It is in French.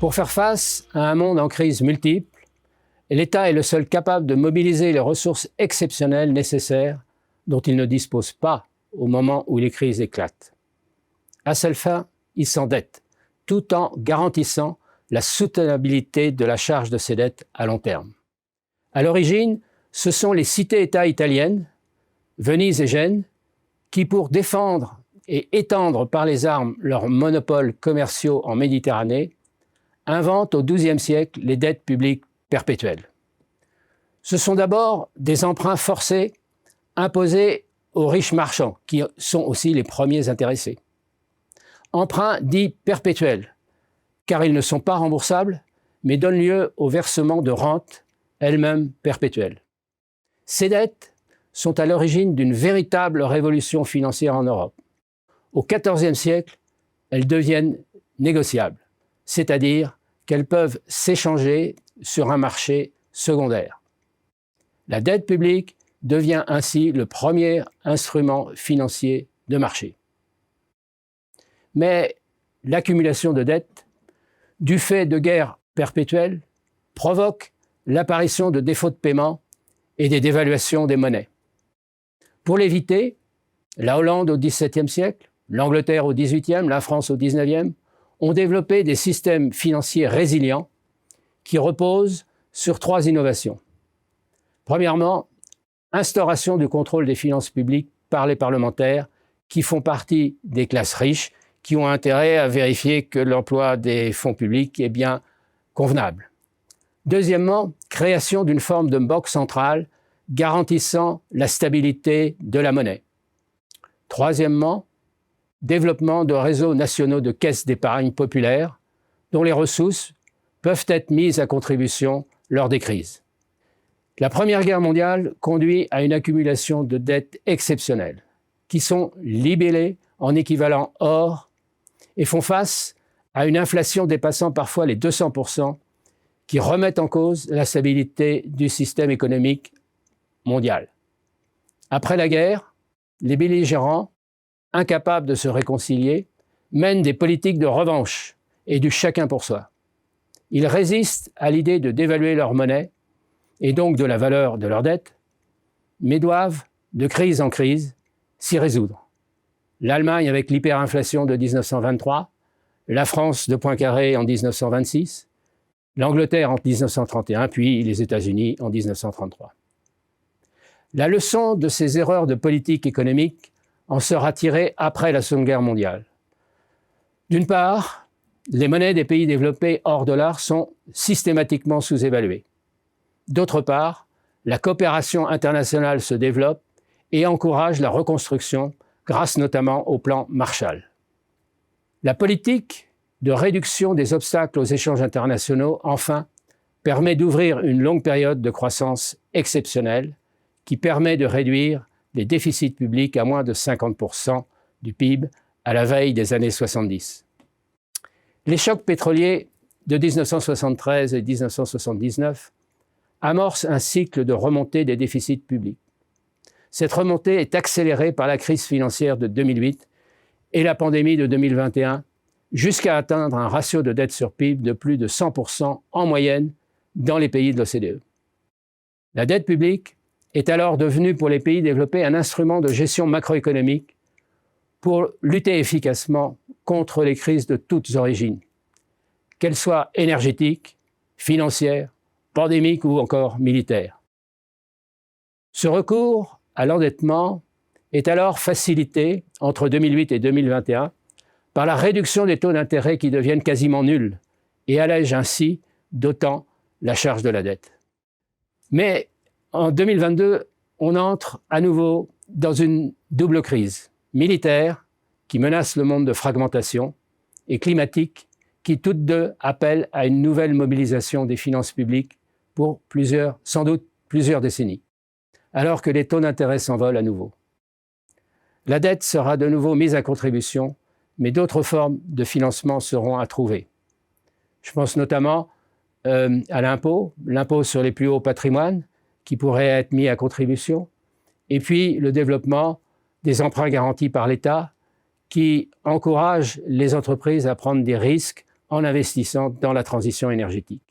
Pour faire face à un monde en crise multiple, l'État est le seul capable de mobiliser les ressources exceptionnelles nécessaires dont il ne dispose pas au moment où les crises éclatent. À seule fin, il s'endette, tout en garantissant la soutenabilité de la charge de ses dettes à long terme. À l'origine, ce sont les cités-États italiennes, Venise et Gênes, qui, pour défendre et étendre par les armes leurs monopoles commerciaux en Méditerranée, inventent au XIIe siècle les dettes publiques perpétuelles. Ce sont d'abord des emprunts forcés imposés aux riches marchands, qui sont aussi les premiers intéressés. Emprunts dits perpétuels, car ils ne sont pas remboursables, mais donnent lieu au versement de rentes, elles-mêmes perpétuelles. Ces dettes sont à l'origine d'une véritable révolution financière en Europe. Au XIVe siècle, elles deviennent négociables, c'est-à-dire qu'elles peuvent s'échanger sur un marché secondaire. La dette publique devient ainsi le premier instrument financier de marché. Mais l'accumulation de dettes, du fait de guerres perpétuelles, provoque l'apparition de défauts de paiement et des dévaluations des monnaies. Pour l'éviter, la Hollande au XVIIe siècle, l'Angleterre au XVIIIe, la France au XIXe ont développé des systèmes financiers résilients qui reposent sur 3 innovations. Premièrement, instauration du contrôle des finances publiques par les parlementaires qui font partie des classes riches qui ont intérêt à vérifier que l'emploi des fonds publics est bien convenable. Deuxièmement, création d'une forme de banque centrale garantissant la stabilité de la monnaie. Troisièmement, développement de réseaux nationaux de caisses d'épargne populaires dont les ressources peuvent être mises à contribution lors des crises. La Première Guerre mondiale conduit à une accumulation de dettes exceptionnelles qui sont libellées en équivalent or et font face à une inflation dépassant parfois les 200% qui remettent en cause la stabilité du système économique mondial. Après la guerre, les belligérants, incapables de se réconcilier, mènent des politiques de revanche et du chacun pour soi. Ils résistent à l'idée de dévaluer leur monnaie et donc de la valeur de leurs dettes, mais doivent, de crise en crise, s'y résoudre. L'Allemagne avec l'hyperinflation de 1923, la France de Poincaré en 1926, l'Angleterre en 1931, puis les États-Unis en 1933. La leçon de ces erreurs de politique économique en sera tirée après la Seconde Guerre mondiale. D'une part, les monnaies des pays développés hors dollar sont systématiquement sous-évaluées. D'autre part, la coopération internationale se développe et encourage la reconstruction grâce notamment au plan Marshall. La politique de réduction des obstacles aux échanges internationaux, enfin, permet d'ouvrir une longue période de croissance exceptionnelle qui permet de réduire les déficits publics à moins de 50% du PIB à la veille des années 70. Les chocs pétroliers de 1973 et 1979 amorcent un cycle de remontée des déficits publics. Cette remontée est accélérée par la crise financière de 2008 et la pandémie de 2021, jusqu'à atteindre un ratio de dette sur PIB de plus de 100% en moyenne dans les pays de l'OCDE. La dette publique est alors devenue pour les pays développés un instrument de gestion macroéconomique pour lutter efficacement contre les crises de toutes origines, qu'elles soient énergétiques, financières, pandémiques ou encore militaires. Ce recours à l'endettement est alors facilité entre 2008 et 2021 par la réduction des taux d'intérêt qui deviennent quasiment nuls et allègent ainsi d'autant la charge de la dette. Mais en 2022, on entre à nouveau dans une double crise militaire qui menace le monde de fragmentation et climatique qui toutes deux appellent à une nouvelle mobilisation des finances publiques pour sans doute plusieurs décennies, alors que les taux d'intérêt s'envolent à nouveau. La dette sera de nouveau mise à contribution, mais d'autres formes de financement seront à trouver. Je pense notamment à l'impôt sur les plus hauts patrimoines, qui pourrait être mis à contribution, et puis le développement des emprunts garantis par l'État, qui encouragent les entreprises à prendre des risques en investissant dans la transition énergétique.